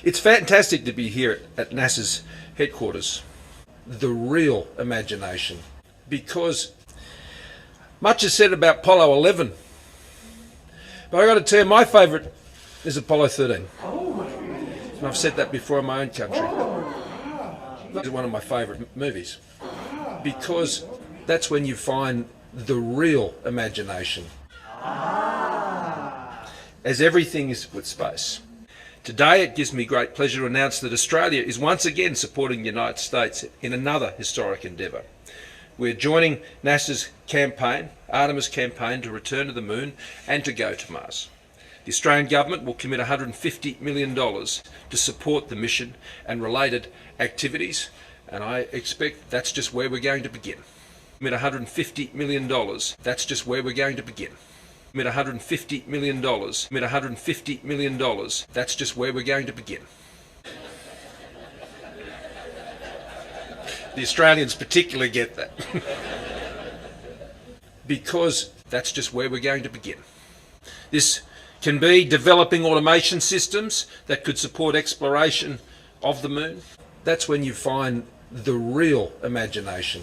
It's fantastic to be here at NASA's headquarters. The real imagination. Because much is said about Apollo 11. But I've got to tell you, my favourite is Apollo 13. And I've said that before in my own country. It's one of my favourite movies. Because that's when you find the real imagination. As everything is with space. Today it gives me great pleasure to announce that Australia is once again supporting the United States in another historic endeavour. We're joining NASA's campaign, Artemis campaign, to return to the moon and to go to Mars. The Australian government will commit $150 million to support the mission and related activities, and I expect that's just where we're going to begin. Commit $150 million, that's just where we're going to begin. Commit $150 million, commit $150 million, that's just where we're going to begin. The Australians particularly get that. Because that's just where we're going to begin. This can be developing automation systems that could support exploration of the moon. That's when you find the real imagination.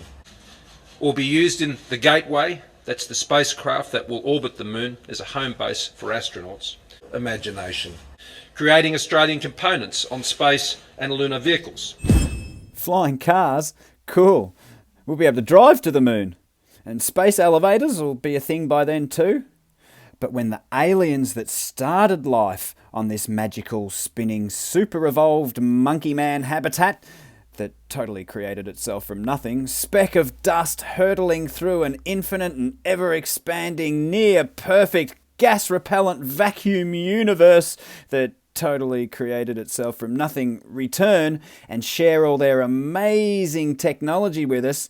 Or be used in the Gateway, that's the spacecraft that will orbit the moon as a home base for astronauts. Imagination. Creating Australian components on space and lunar vehicles. Flying cars? Cool. We'll be able to drive to the moon. And space elevators will be a thing by then too. But when the aliens that started life on this magical, spinning, super-evolved monkey man habitat that totally created itself from nothing, speck of dust hurtling through an infinite and ever-expanding, near-perfect, gas-repellent vacuum universe that totally created itself from nothing, return and share all their amazing technology with us,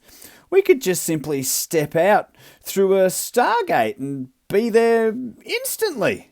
we could just simply step out through a Stargate and be there instantly.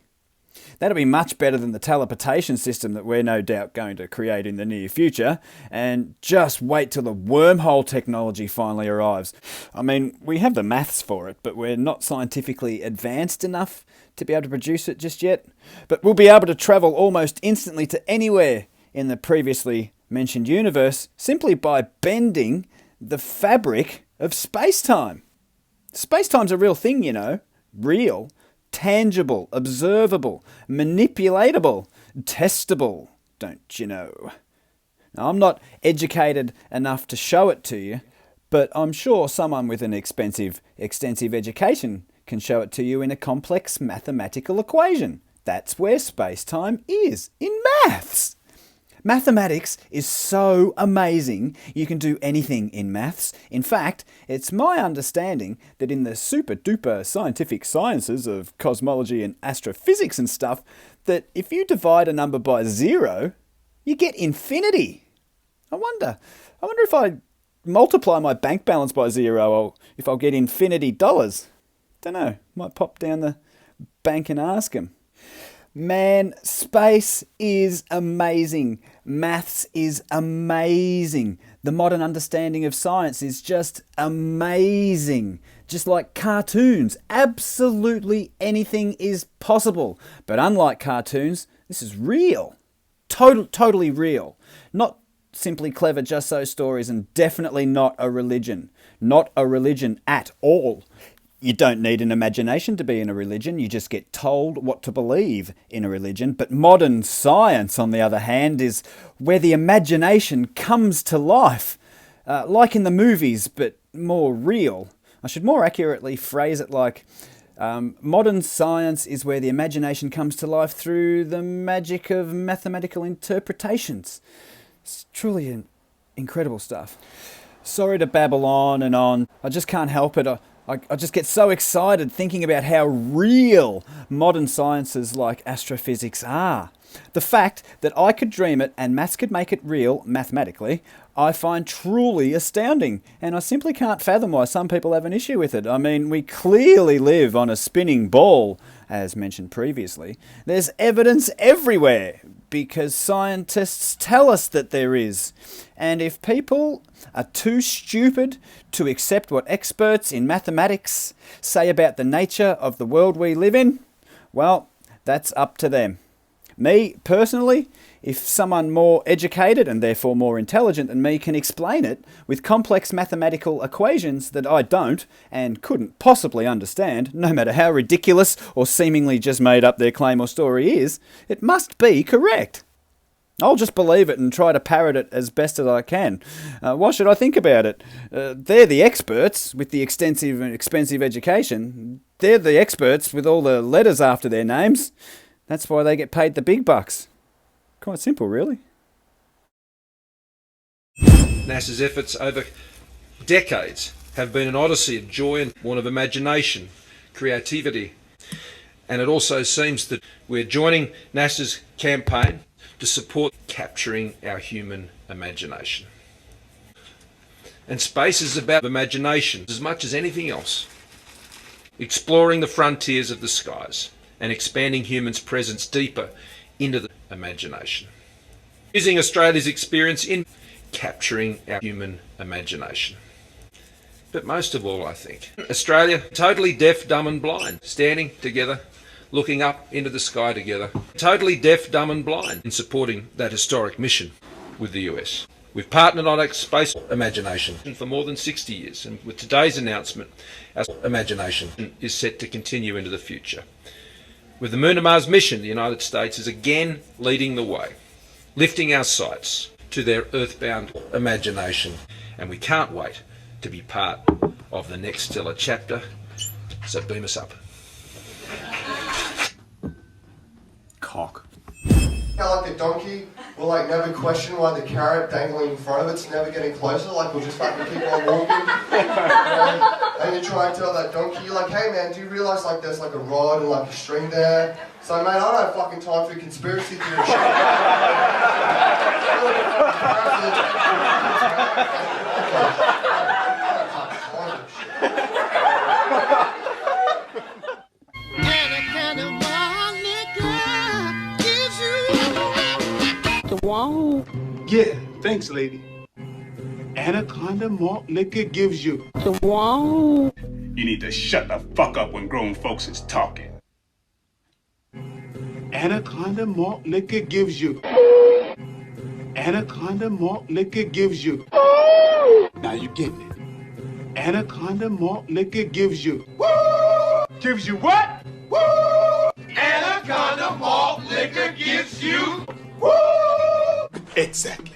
That'll be much better than the teleportation system that we're no doubt going to create in the near future. And just wait till the wormhole technology finally arrives. I mean, we have the maths for it, but we're not scientifically advanced enough to be able to produce it just yet. But we'll be able to travel almost instantly to anywhere in the previously mentioned universe simply by bending the fabric of space-time. Space-time's a real thing, you know. Real, tangible, observable, manipulatable, testable, don't you know? Now, I'm not educated enough to show it to you, but I'm sure someone with an extensive education can show it to you in a complex mathematical equation. That's where space-time is, in maths. Mathematics is so amazing, you can do anything in maths. In fact, it's my understanding that in the super-duper scientific sciences of cosmology and astrophysics and stuff, that if you divide a number by 0, you get infinity. I wonder if I multiply my bank balance by 0, or if I'll get infinity dollars. Don't know, might pop down the bank and ask them. Man, space is amazing. Maths is amazing. The modern understanding of science is just amazing. Just like cartoons, absolutely anything is possible. But unlike cartoons, this is real. Totally real. Not simply clever just so stories, and definitely not a religion. Not a religion at all. You don't need an imagination to be in a religion, you just get told what to believe in a religion. But modern science, on the other hand, is where the imagination comes to life. Like in the movies, but more real. I should more accurately phrase it like, modern science is where the imagination comes to life through the magic of mathematical interpretations. It's truly incredible stuff. Sorry to babble on and on, I just can't help it. I just get so excited thinking about how real modern sciences like astrophysics are. The fact that I could dream it and maths could make it real mathematically, I find truly astounding, and I simply can't fathom why some people have an issue with it. I mean, we clearly live on a spinning ball, as mentioned previously. There's evidence everywhere, because scientists tell us that there is. And if people are too stupid to accept what experts in mathematics say about the nature of the world we live in, well, that's up to them. Me, personally, if someone more educated and therefore more intelligent than me can explain it with complex mathematical equations that I don't and couldn't possibly understand, no matter how ridiculous or seemingly just made up their claim or story is, it must be correct. I'll just believe it and try to parrot it as best as I can. Why should I think about it? They're the experts with the extensive and expensive education. They're the experts with all the letters after their names. That's why they get paid the big bucks. Quite simple, really. NASA's efforts over decades have been an odyssey of joy and one of imagination, creativity, and it also seems that we're joining NASA's campaign to support capturing our human imagination. And space is about imagination as much as anything else. Exploring the frontiers of the skies and expanding humans' presence deeper into the imagination. Using Australia's experience in capturing our human imagination. But most of all, I think, Australia, totally deaf, dumb and blind, standing together, looking up into the sky together, totally deaf, dumb and blind in supporting that historic mission with the US. We've partnered on our space imagination for more than 60 years, and with today's announcement, our imagination is set to continue into the future. With the Moon to Mars mission, the United States is again leading the way, lifting our sights to their earthbound imagination, and we can't wait to be part of the next stellar chapter, so beam us up. Cock. How like the donkey will like never question why the carrot dangling in front of it's never getting closer, like we'll just fucking keep on walking. And you try and tell that donkey, you're like, hey man, do you realise like there's like a rod and like a string there? So mate, I don't have fucking time for conspiracy theory shit. Wow. Yeah, thanks, lady. Anaconda malt liquor gives you. Wow. You need to shut the fuck up when grown folks is talking. Anaconda malt liquor gives you. Anaconda malt liquor gives you. Now you getting it. Anaconda malt liquor gives you. Gives you what? Anaconda malt liquor gives you. Exactly.